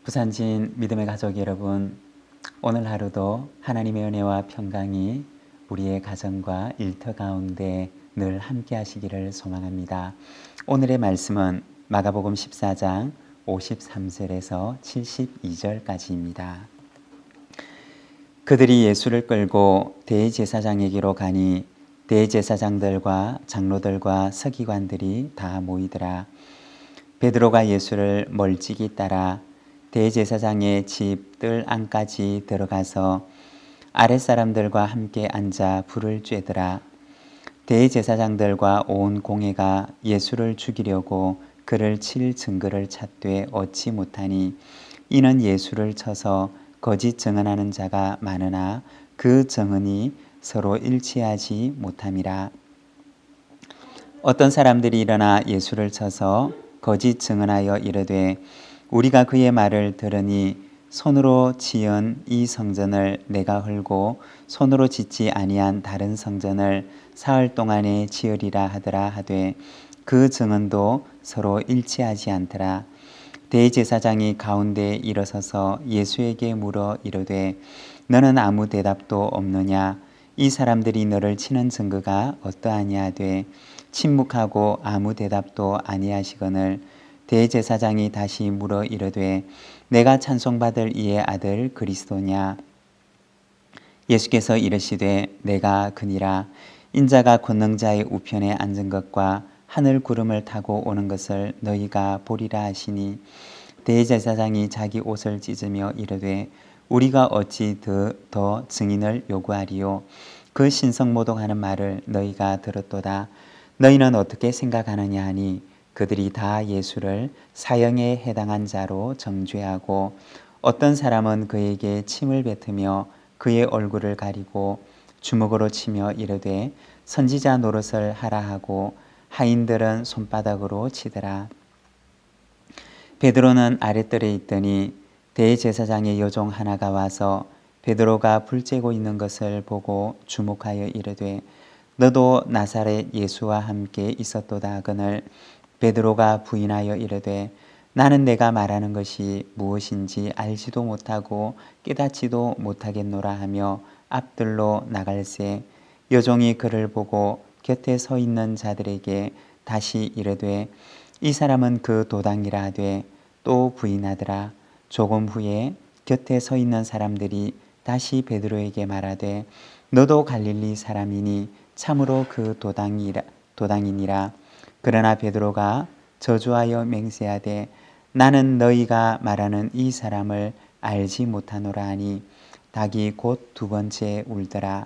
부산진 믿음의 가족 여러분, 오늘 하루도 하나님의 은혜와 평강이 우리의 가정과 일터 가운데 늘 함께 하시기를 소망합니다. 오늘의 말씀은 마가복음 14장 53절에서 72절까지입니다. 그들이 예수를 끌고 대제사장에게로 가니 대제사장들과 장로들과 서기관들이 다 모이더라. 베드로가 예수를 멀찍이 따라 대제사장의 집 뜰 안까지 들어가서 아랫사람들과 함께 앉아 불을 쬐더라. 대제사장들과 온 공회가 예수를 죽이려고 그를 칠 증거를 찾되 얻지 못하니 이는 예수를 쳐서 거짓 증언하는 자가 많으나 그 증언이 서로 일치하지 못함이라. 어떤 사람들이 일어나 예수를 쳐서 거짓 증언하여 이르되 우리가 그의 말을 들으니 손으로 지은 이 성전을 내가 헐고 손으로 짓지 아니한 다른 성전을 사흘 동안에 지으리라 하더라 하되 그 증언도 서로 일치하지 않더라. 대제사장이 가운데 일어서서 예수에게 물어 이르되 너는 아무 대답도 없느냐? 이 사람들이 너를 치는 증거가 어떠하냐 하되 침묵하고 아무 대답도 아니하시거늘 대제사장이 다시 물어 이르되 내가 찬송받을 이의 아들 그리스도냐? 예수께서 이르시되 내가 그니라. 인자가 권능자의 우편에 앉은 것과 하늘 구름을 타고 오는 것을 너희가 보리라 하시니 대제사장이 자기 옷을 찢으며 이르되 우리가 어찌 더 증인을 요구하리요? 그 신성모독하는 말을 너희가 들었도다. 너희는 어떻게 생각하느냐 하니 그들이 다 예수를 사형에 해당한 자로 정죄하고 어떤 사람은 그에게 침을 뱉으며 그의 얼굴을 가리고 주먹으로 치며 이르되 선지자 노릇을 하라 하고 하인들은 손바닥으로 치더라. 베드로는 아랫뜰에 있더니 대제사장의 여종 하나가 와서 베드로가 불 쬐고 있는 것을 보고 주목하여 이르되 너도 나사렛 예수와 함께 있었도다 하거늘 베드로가 부인하여 이르되 나는 내가 말하는 것이 무엇인지 알지도 못하고 깨닫지도 못하겠노라 하며 앞들로 나갈새 여종이 그를 보고 곁에 서 있는 자들에게 다시 이르되 이 사람은 그 도당이라 하되 또 부인하더라. 조금 후에 곁에 서 있는 사람들이 다시 베드로에게 말하되 너도 갈릴리 사람이니 참으로 그 도당이니라. 그러나 베드로가 저주하여 맹세하되 나는 너희가 말하는 이 사람을 알지 못하노라 하니 닭이 곧 두 번째 울더라.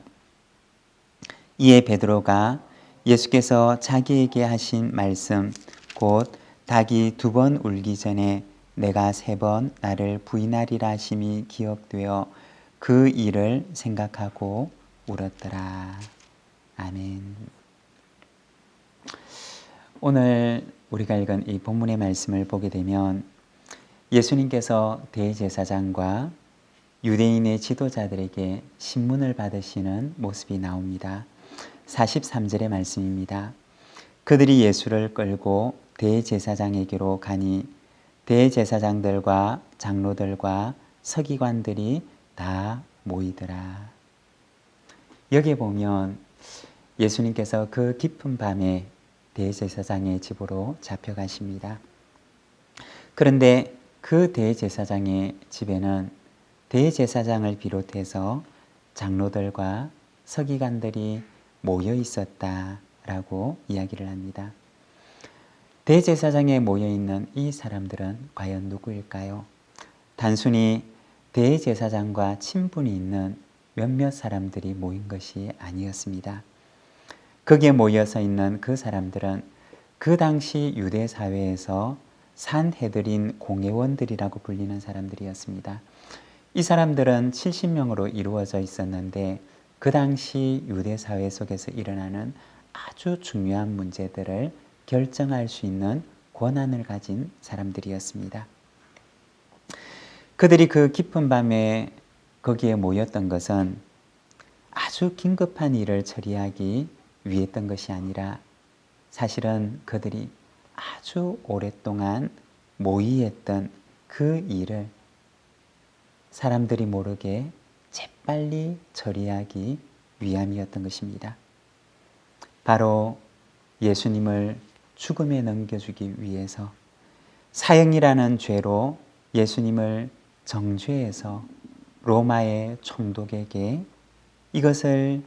이에 베드로가 예수께서 자기에게 하신 말씀 곧 닭이 두 번 울기 전에 내가 세 번 나를 부인하리라 하심이 기억되어 그 일을 생각하고 울었더라. 아멘. 오늘 우리가 읽은 이 본문의 말씀을 보게 되면 예수님께서 대제사장과 유대인의 지도자들에게 신문을 받으시는 모습이 나옵니다. 43절의 말씀입니다. 그들이 예수를 끌고 대제사장에게로 가니 대제사장들과 장로들과 서기관들이 다 모이더라. 여기에 보면 예수님께서 그 깊은 밤에 대제사장의 집으로 잡혀가십니다. 그런데 그 대제사장의 집에는 대제사장을 비롯해서 장로들과 서기관들이 모여 있었다라고 이야기를 합니다. 대제사장에 모여 있는 이 사람들은 과연 누구일까요? 단순히 대제사장과 친분이 있는 몇몇 사람들이 모인 것이 아니었습니다. 거기에 모여서 있는 그 사람들은 그 당시 유대 사회에서 산헤드린 공회원들이라고 불리는 사람들이었습니다. 이 사람들은 70명으로 이루어져 있었는데 그 당시 유대 사회 속에서 일어나는 아주 중요한 문제들을 결정할 수 있는 권한을 가진 사람들이었습니다. 그들이 그 깊은 밤에 거기에 모였던 것은 아주 긴급한 일을 처리하기 위했던 것이 아니라 사실은 그들이 아주 오랫동안 모의했던 그 일을 사람들이 모르게 재빨리 처리하기 위함이었던 것입니다. 바로 예수님을 죽음에 넘겨주기 위해서 사형이라는 죄로 예수님을 정죄해서 로마의 총독에게 이것을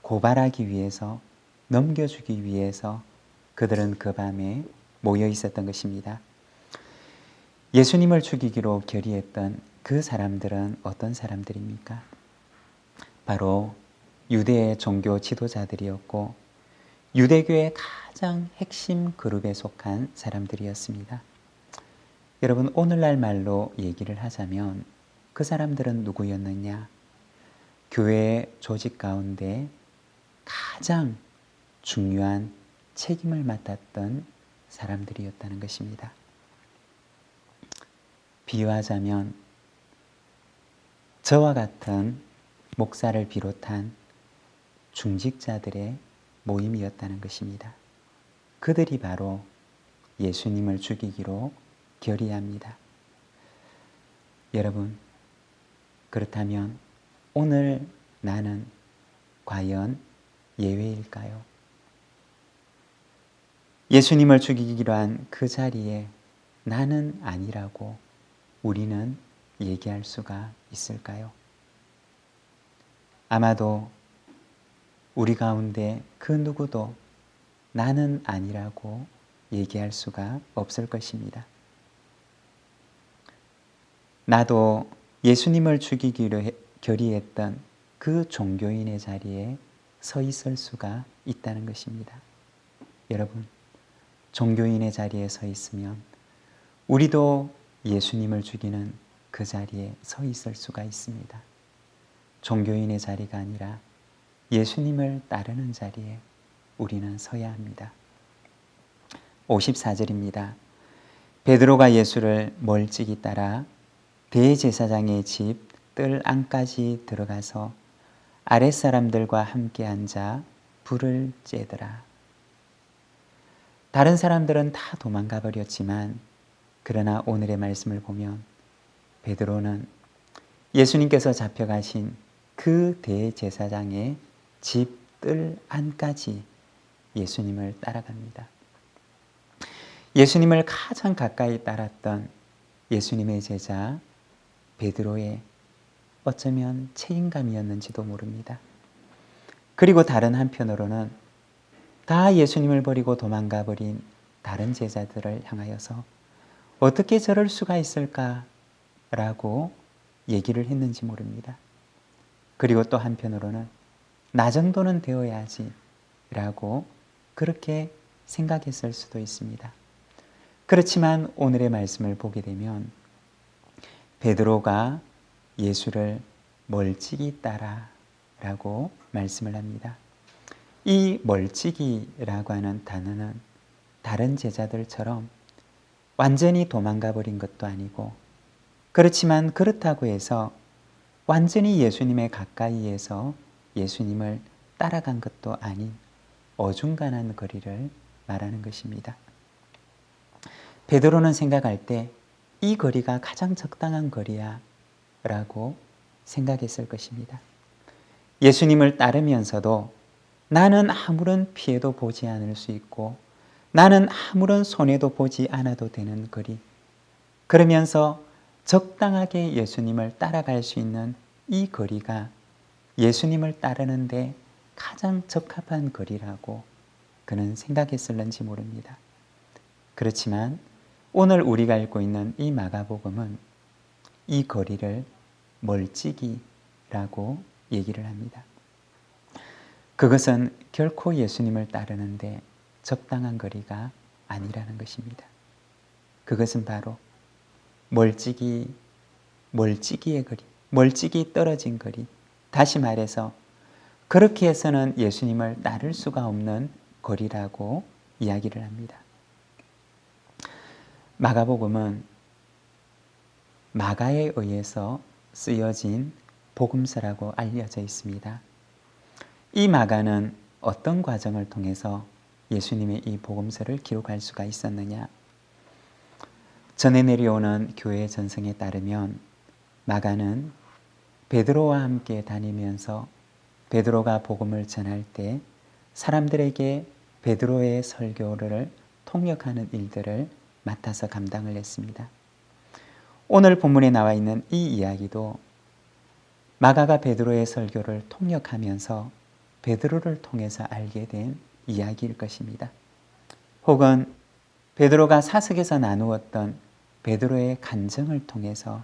고발하기 위해서, 넘겨주기 위해서 그들은 그 밤에 모여 있었던 것입니다. 예수님을 죽이기로 결의했던 그 사람들은 어떤 사람들입니까? 바로 유대의 종교 지도자들이었고 유대교의 가장 핵심 그룹에 속한 사람들이었습니다. 여러분, 오늘날 말로 얘기를 하자면 그 사람들은 누구였느냐? 교회 조직 가운데 가장 중요한 책임을 맡았던 사람들이었다는 것입니다. 비유하자면 저와 같은 목사를 비롯한 중직자들의 모임이었다는 것입니다. 그들이 바로 예수님을 죽이기로 결의합니다. 여러분, 그렇다면 오늘 나는 과연 예외일까요? 예수님을 죽이기로 한 그 자리에 나는 아니라고 우리는 얘기할 수가 있을까요? 아마도 우리 가운데 그 누구도 나는 아니라고 얘기할 수가 없을 것입니다. 나도 예수님을 죽이기로 결의했던 그 종교인의 자리에 서 있을 수가 있다는 것입니다. 여러분, 종교인의 자리에 서 있으면 우리도 예수님을 죽이는 그 자리에 서 있을 수가 있습니다. 종교인의 자리가 아니라 예수님을 따르는 자리에 우리는 서야 합니다. 54절입니다. 베드로가 예수를 멀찍이 따라 대제사장의 집 뜰 안까지 들어가서 아랫사람들과 함께 앉아 불을 쬐더라. 다른 사람들은 다 도망가 버렸지만 그러나 오늘의 말씀을 보면 베드로는 예수님께서 잡혀가신 그 대제사장의 집 뜰 안까지 예수님을 따라갑니다. 예수님을 가장 가까이 따랐던 예수님의 제자 베드로의 어쩌면 책임감이었는지도 모릅니다. 그리고 다른 한편으로는 다 예수님을 버리고 도망가 버린 다른 제자들을 향하여서 어떻게 저럴 수가 있을까라고 얘기를 했는지 모릅니다. 그리고 또 한편으로는 나 정도는 되어야지 라고 그렇게 생각했을 수도 있습니다. 그렇지만 오늘의 말씀을 보게 되면 베드로가 예수를 멀찍이 따라 라고 말씀을 합니다. 이 멀찍이라고 하는 단어는 다른 제자들처럼 완전히 도망가 버린 것도 아니고, 그렇지만 그렇다고 해서 완전히 예수님의 가까이에서 예수님을 따라간 것도 아닌 어중간한 거리를 말하는 것입니다. 베드로는 생각할 때 이 거리가 가장 적당한 거리야 라고 생각했을 것입니다. 예수님을 따르면서도 나는 아무런 피해도 보지 않을 수 있고 나는 아무런 손해도 보지 않아도 되는 거리, 그러면서 적당하게 예수님을 따라갈 수 있는 이 거리가 예수님을 따르는데 가장 적합한 거리라고 그는 생각했을는지 모릅니다. 그렇지만 오늘 우리가 읽고 있는 이 마가복음은 이 거리를 멀찍이라고 얘기를 합니다. 그것은 결코 예수님을 따르는데 적당한 거리가 아니라는 것입니다. 그것은 바로 멀찍이의 거리, 멀찍이 떨어진 거리, 다시 말해서 그렇게 해서는 예수님을 따를 수가 없는 거리라고 이야기를 합니다. 마가복음은 마가에 의해서 쓰여진 복음서라고 알려져 있습니다. 이 마가는 어떤 과정을 통해서 예수님의 이 복음서를 기록할 수가 있었느냐? 전해 내려오는 교회 전승에 따르면 마가는 베드로와 함께 다니면서 베드로가 복음을 전할 때 사람들에게 베드로의 설교를 통역하는 일들을 맡아서 감당을 했습니다. 오늘 본문에 나와 있는 이 이야기도 마가가 베드로의 설교를 통역하면서 베드로를 통해서 알게 된 이야기일 것입니다. 혹은 베드로가 사석에서 나누었던 베드로의 간증을 통해서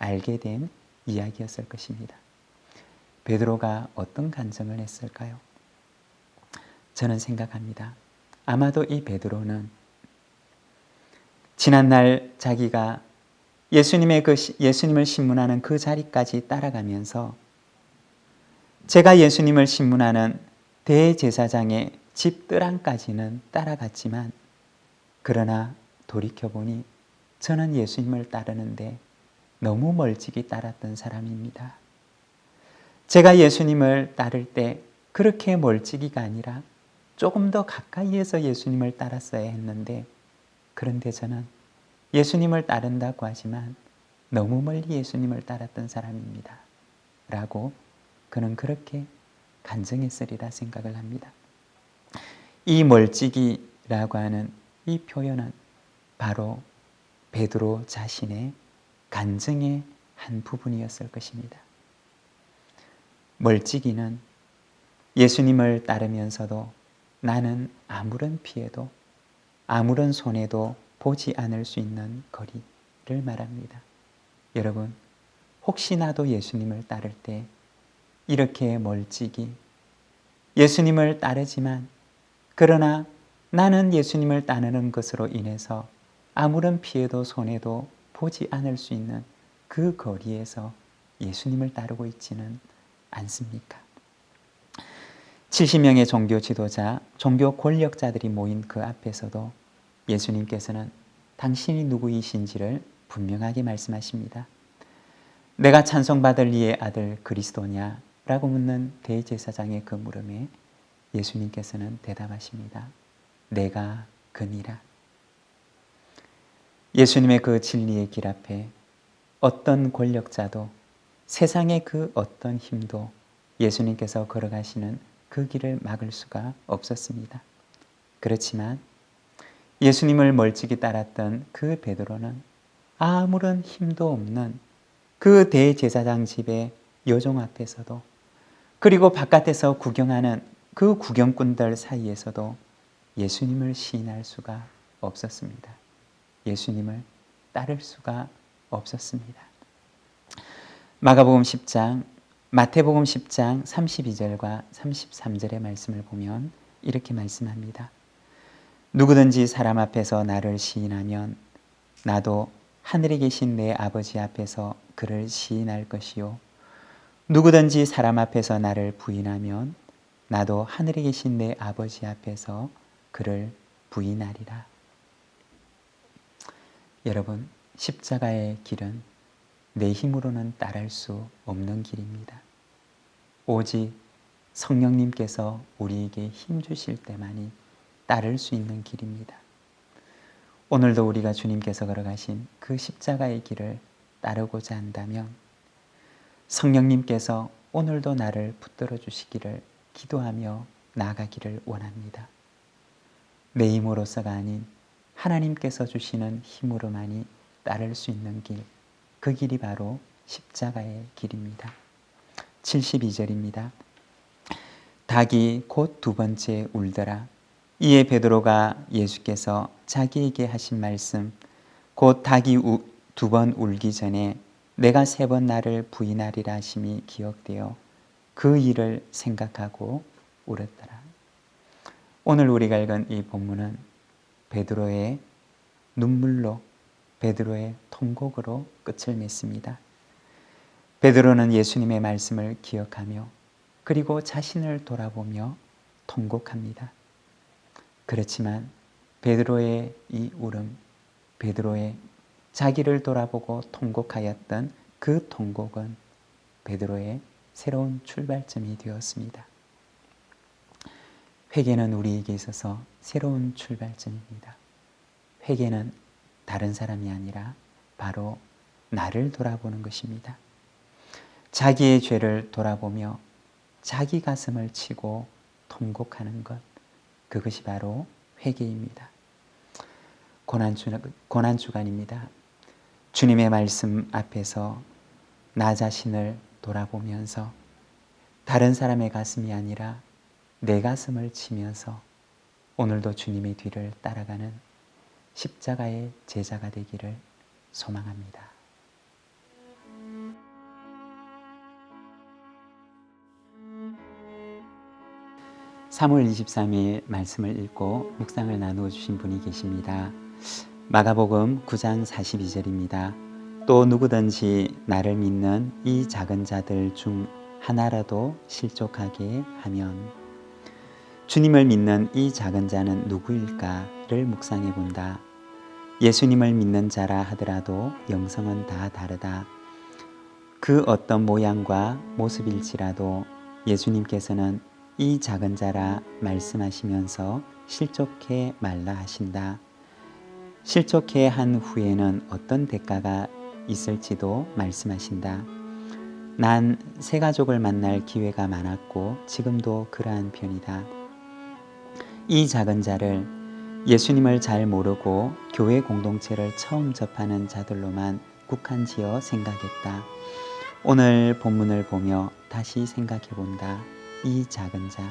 알게 된 이야기였을 것입니다. 베드로가 어떤 간증을 했을까요? 저는 생각합니다. 아마도 이 베드로는 지난날 자기가 예수님을 신문하는 그 자리까지 따라가면서 제가 예수님을 신문하는 대제사장의 집 뜰안까지는 따라갔지만 그러나 돌이켜보니 저는 예수님을 따르는데 너무 멀찍이 따랐던 사람입니다. 제가 예수님을 따를 때 그렇게 멀찍이가 아니라 조금 더 가까이에서 예수님을 따랐어야 했는데 그런데 저는 예수님을 따른다고 하지만 너무 멀리 예수님을 따랐던 사람입니다. 라고 그는 그렇게 간증했으리라 생각을 합니다. 이 멀찍이라고 하는 이 표현은 바로 베드로 자신의 간증의 한 부분이었을 것입니다. 멀찍이는 예수님을 따르면서도 나는 아무런 피해도 아무런 손해도 보지 않을 수 있는 거리를 말합니다. 여러분, 혹시 나도 예수님을 따를 때 이렇게 멀찍이 예수님을 따르지만 그러나 나는 예수님을 따르는 것으로 인해서 아무런 피해도 손해도 보지 않을 수 있는 그 거리에서 예수님을 따르고 있지는 않습니까? 70명의 종교 지도자, 종교 권력자들이 모인 그 앞에서도 예수님께서는 당신이 누구이신지를 분명하게 말씀하십니다. 내가 찬송받을 이의 아들 그리스도냐? 라고 묻는 대제사장의 그 물음에 예수님께서는 대답하십니다. 내가 그니라. 예수님의 그 진리의 길 앞에 어떤 권력자도 세상의 그 어떤 힘도 예수님께서 걸어가시는 그 길을 막을 수가 없었습니다. 그렇지만 예수님을 멀찍이 따랐던 그 베드로는 아무런 힘도 없는 그 대제사장 집의 여종 앞에서도 그리고 바깥에서 구경하는 그 구경꾼들 사이에서도 예수님을 시인할 수가 없었습니다. 예수님을 따를 수가 없었습니다. 마가복음 10장, 마태복음 10장 32절과 33절의 말씀을 보면 이렇게 말씀합니다. 누구든지 사람 앞에서 나를 시인하면 나도 하늘에 계신 내 아버지 앞에서 그를 시인할 것이요. 누구든지 사람 앞에서 나를 부인하면 나도 하늘에 계신 내 아버지 앞에서 그를 부인하리라. 여러분, 십자가의 길은 내 힘으로는 따를 수 없는 길입니다. 오직 성령님께서 우리에게 힘 주실 때만이 따를 수 있는 길입니다. 오늘도 우리가 주님께서 걸어가신 그 십자가의 길을 따르고자 한다면 성령님께서 오늘도 나를 붙들어 주시기를 기도하며 나아가기를 원합니다. 내 힘으로서가 아닌 하나님께서 주시는 힘으로만이 따를 수 있는 길, 그 길이 바로 십자가의 길입니다. 72절입니다. 닭이 곧 두 번째 울더라. 이에 베드로가 예수께서 자기에게 하신 말씀, 곧 닭이 두 번 울기 전에 내가 세 번 나를 부인하리라 하심이 기억되어 그 일을 생각하고 울었더라. 오늘 우리가 읽은 이 본문은 베드로의 눈물로, 베드로의 통곡으로 끝을 맺습니다. 베드로는 예수님의 말씀을 기억하며 그리고 자신을 돌아보며 통곡합니다. 그렇지만 베드로의 이 울음, 베드로의 자기를 돌아보고 통곡하였던 그 통곡은 베드로의 새로운 출발점이 되었습니다. 회개는 우리에게 있어서 새로운 출발점입니다. 회개는 다른 사람이 아니라 바로 나를 돌아보는 것입니다. 자기의 죄를 돌아보며 자기 가슴을 치고 통곡하는 것, 그것이 바로 회개입니다. 고난주간입니다. 주님의 말씀 앞에서 나 자신을 돌아보면서 다른 사람의 가슴이 아니라 내 가슴을 치면서 오늘도 주님의 뒤를 따라가는 십자가의 제자가 되기를 소망합니다. (3월 23일) 말씀을 읽고 묵상을 나누어 주신 분이 계십니다. 마가복음 9장 42절입니다. 또 누구든지 나를 믿는 이 작은 자들 중 하나라도 실족하게 하면, 주님을 믿는 이 작은 자는 누구일까를 묵상해 본다. 예수님을 믿는 자라 하더라도 영성은 다 다르다. 그 어떤 모양과 모습일지라도 예수님께서는 이 작은 자라 말씀하시면서 실족해 말라 하신다. 실족해 한 후에는 어떤 대가가 있을지도 말씀하신다. 난 새 가족을 만날 기회가 많았고 지금도 그러한 편이다. 이 작은 자를 예수님을 잘 모르고 교회 공동체를 처음 접하는 자들로만 국한지어 생각했다. 오늘 본문을 보며 다시 생각해 본다. 이 작은 자,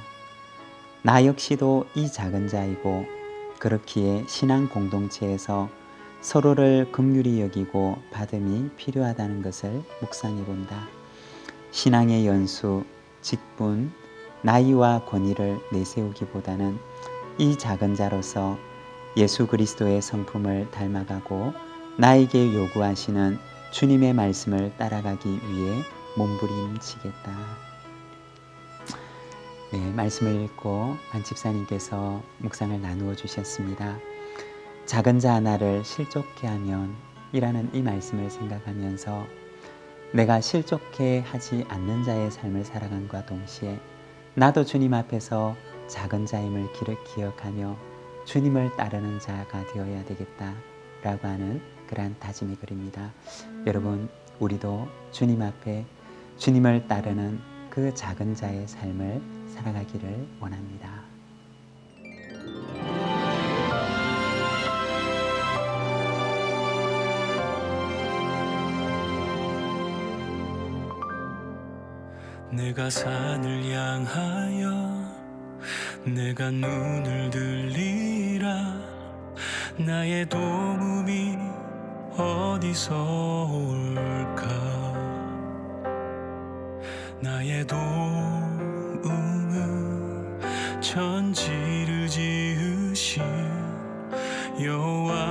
나 역시도 이 작은 자이고, 그렇기에 신앙 공동체에서 서로를 긍휼히 여기고 받음이 필요하다는 것을 묵상해 본다. 신앙의 연수, 직분, 나이와 권위를 내세우기보다는 이 작은 자로서 예수 그리스도의 성품을 닮아가고 나에게 요구하시는 주님의 말씀을 따라가기 위해 몸부림치겠다. 네, 말씀을 읽고 안 집사님께서 묵상을 나누어 주셨습니다. 작은 자 하나를 실족해 하면 이라는 이 말씀을 생각하면서 내가 실족해 하지 않는 자의 삶을 살아간과 동시에 나도 주님 앞에서 작은 자임을 기억하며 주님을 따르는 자가 되어야 되겠다라고 하는 그러한 다짐의 글입니다. 여러분, 우리도 주님 앞에 주님을 따르는 그 작은 자의 삶을 살아가기를 원합니다. 내가 산을 향하여 내가 눈을 들리라. 나의 도움이 어디서 올까? 나의 도움은 천지를 지으신 여호와에게서로다.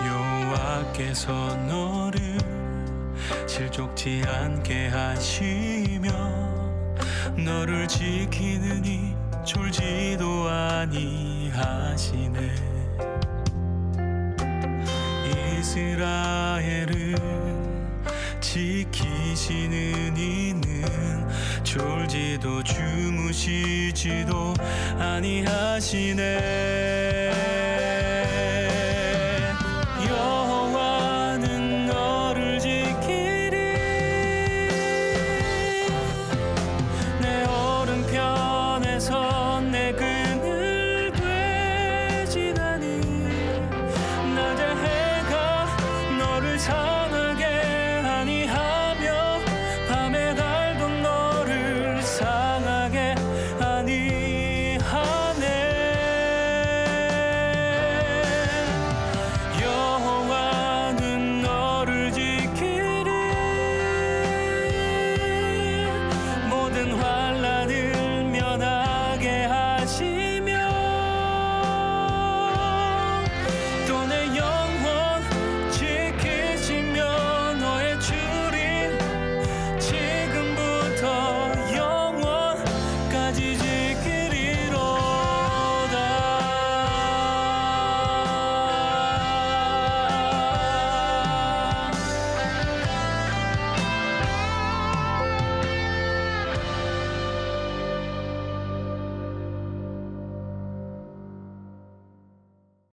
여호와께서 너를 실족지 않게 하시며 너를 지키느니 졸지도 아니하시네. 이스라엘을 지키시는 이는 졸지도 주무시지도 아니하시네.